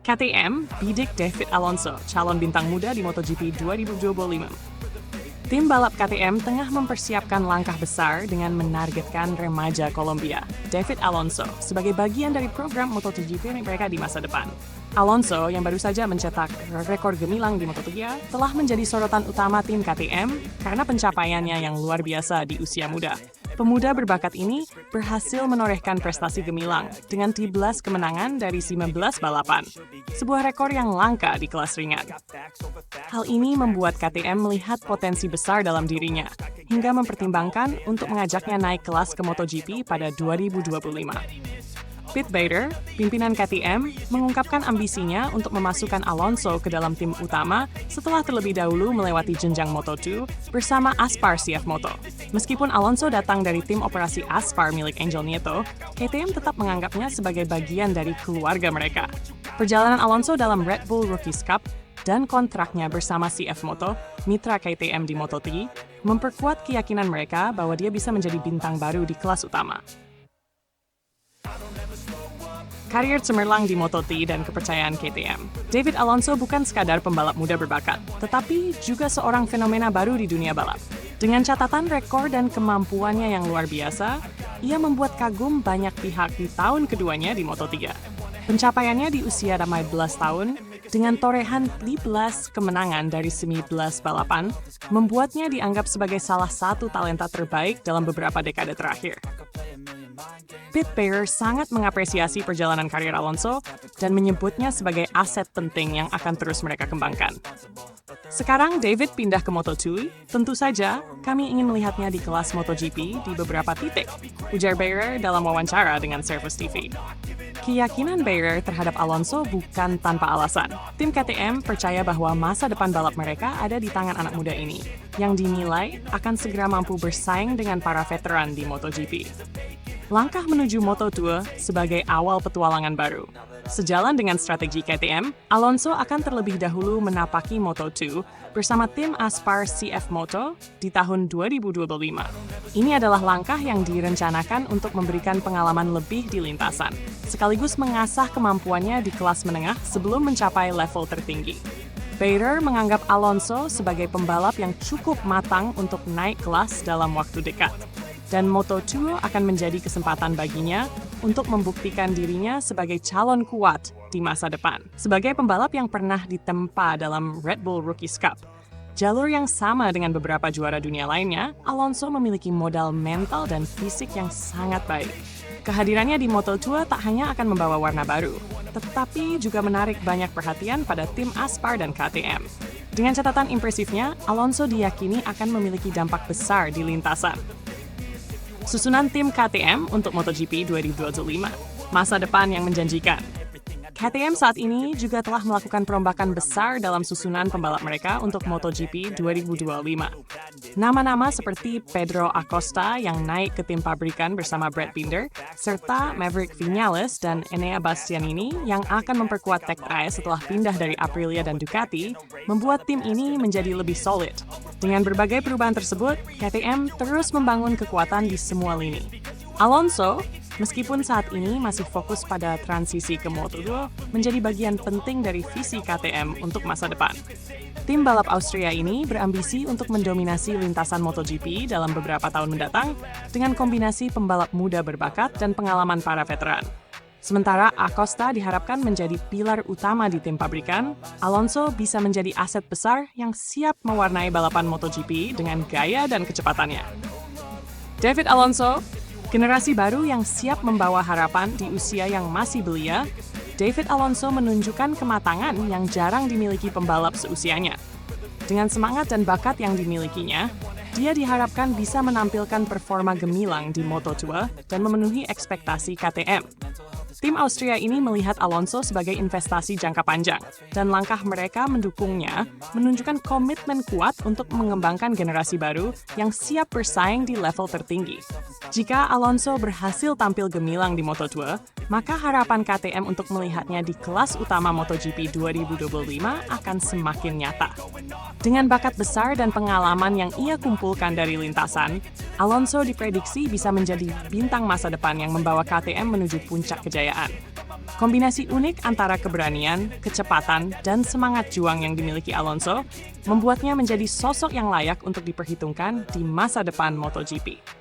KTM bidik David Alonso, calon bintang muda di MotoGP 2025. Tim balap KTM tengah mempersiapkan langkah besar dengan menargetkan remaja Kolombia, David Alonso, sebagai bagian dari program MotoGP mereka di masa depan. Alonso, yang baru saja mencetak rekor gemilang di Moto3, telah menjadi sorotan utama tim KTM karena pencapaiannya yang luar biasa di usia muda. Pemuda berbakat ini berhasil menorehkan prestasi gemilang dengan 13 kemenangan dari 19 balapan, sebuah rekor yang langka di kelas ringan. Hal ini membuat KTM melihat potensi besar dalam dirinya, hingga mempertimbangkan untuk mengajaknya naik kelas ke MotoGP pada 2025. Pete Bader, pimpinan KTM, mengungkapkan ambisinya untuk memasukkan Alonso ke dalam tim utama setelah terlebih dahulu melewati jenjang Moto2 bersama Aspar CF Moto. Meskipun Alonso datang dari tim operasi Aspar milik Angel Nieto, KTM tetap menganggapnya sebagai bagian dari keluarga mereka. Perjalanan Alonso dalam Red Bull Rookies Cup dan kontraknya bersama CF Moto, mitra KTM di Moto3, memperkuat keyakinan mereka bahwa dia bisa menjadi bintang baru di kelas utama. Karier cemerlang di Moto3 dan kepercayaan KTM. David Alonso bukan sekadar pembalap muda berbakat, tetapi juga seorang fenomena baru di dunia balap. Dengan catatan rekor dan kemampuannya yang luar biasa, ia membuat kagum banyak pihak di tahun keduanya di Moto3. Pencapaiannya di usia 15 tahun, dengan torehan 15 kemenangan dari 19 balapan, membuatnya dianggap sebagai salah satu talenta terbaik dalam beberapa dekade terakhir. Pete Bader sangat mengapresiasi perjalanan karir Alonso dan menyebutnya sebagai aset penting yang akan terus mereka kembangkan. Sekarang David pindah ke Moto2, tentu saja kami ingin melihatnya di kelas MotoGP di beberapa titik, ujar Bader dalam wawancara dengan Service TV. Keyakinan Bader terhadap Alonso bukan tanpa alasan. Tim KTM percaya bahwa masa depan balap mereka ada di tangan anak muda ini, yang dinilai akan segera mampu bersaing dengan para veteran di MotoGP. Langkah menuju Moto2 sebagai awal petualangan baru. Sejalan dengan strategi KTM, Alonso akan terlebih dahulu menapaki Moto2 bersama tim Aspar CF Moto di tahun 2025. Ini adalah langkah yang direncanakan untuk memberikan pengalaman lebih di lintasan, sekaligus mengasah kemampuannya di kelas menengah sebelum mencapai level tertinggi. Bader menganggap Alonso sebagai pembalap yang cukup matang untuk naik kelas dalam waktu dekat. Dan Moto2 akan menjadi kesempatan baginya untuk membuktikan dirinya sebagai calon kuat di masa depan. Sebagai pembalap yang pernah ditempa dalam Red Bull Rookies Cup, jalur yang sama dengan beberapa juara dunia lainnya, Alonso memiliki modal mental dan fisik yang sangat baik. Kehadirannya di Moto2 tak hanya akan membawa warna baru, tetapi juga menarik banyak perhatian pada tim Aspar dan KTM. Dengan catatan impresifnya, Alonso diyakini akan memiliki dampak besar di lintasan. Susunan tim KTM untuk MotoGP 2025, masa depan yang menjanjikan. KTM saat ini juga telah melakukan perombakan besar dalam susunan pembalap mereka untuk MotoGP 2025. Nama-nama seperti Pedro Acosta yang naik ke tim pabrikan bersama Brad Binder, serta Maverick Viñales dan Enea Bastianini yang akan memperkuat Tech-Eye setelah pindah dari Aprilia dan Ducati, membuat tim ini menjadi lebih solid. Dengan berbagai perubahan tersebut, KTM terus membangun kekuatan di semua lini. Alonso, meskipun saat ini masih fokus pada transisi ke Moto2, menjadi bagian penting dari visi KTM untuk masa depan. Tim balap Austria ini berambisi untuk mendominasi lintasan MotoGP dalam beberapa tahun mendatang dengan kombinasi pembalap muda berbakat dan pengalaman para veteran. Sementara Acosta diharapkan menjadi pilar utama di tim pabrikan, Alonso bisa menjadi aset besar yang siap mewarnai balapan MotoGP dengan gaya dan kecepatannya. David Alonso, generasi baru yang siap membawa harapan di usia yang masih belia, David Alonso menunjukkan kematangan yang jarang dimiliki pembalap seusianya. Dengan semangat dan bakat yang dimilikinya, dia diharapkan bisa menampilkan performa gemilang di Moto2 dan memenuhi ekspektasi KTM. Tim Austria ini melihat Alonso sebagai investasi jangka panjang, dan langkah mereka mendukungnya menunjukkan komitmen kuat untuk mengembangkan generasi baru yang siap bersaing di level tertinggi. Jika Alonso berhasil tampil gemilang di Moto2, maka harapan KTM untuk melihatnya di kelas utama MotoGP 2025 akan semakin nyata. Dengan bakat besar dan pengalaman yang ia kumpulkan dari lintasan, Alonso diprediksi bisa menjadi bintang masa depan yang membawa KTM menuju puncak kejayaan. Kombinasi unik antara keberanian, kecepatan, dan semangat juang yang dimiliki Alonso membuatnya menjadi sosok yang layak untuk diperhitungkan di masa depan MotoGP.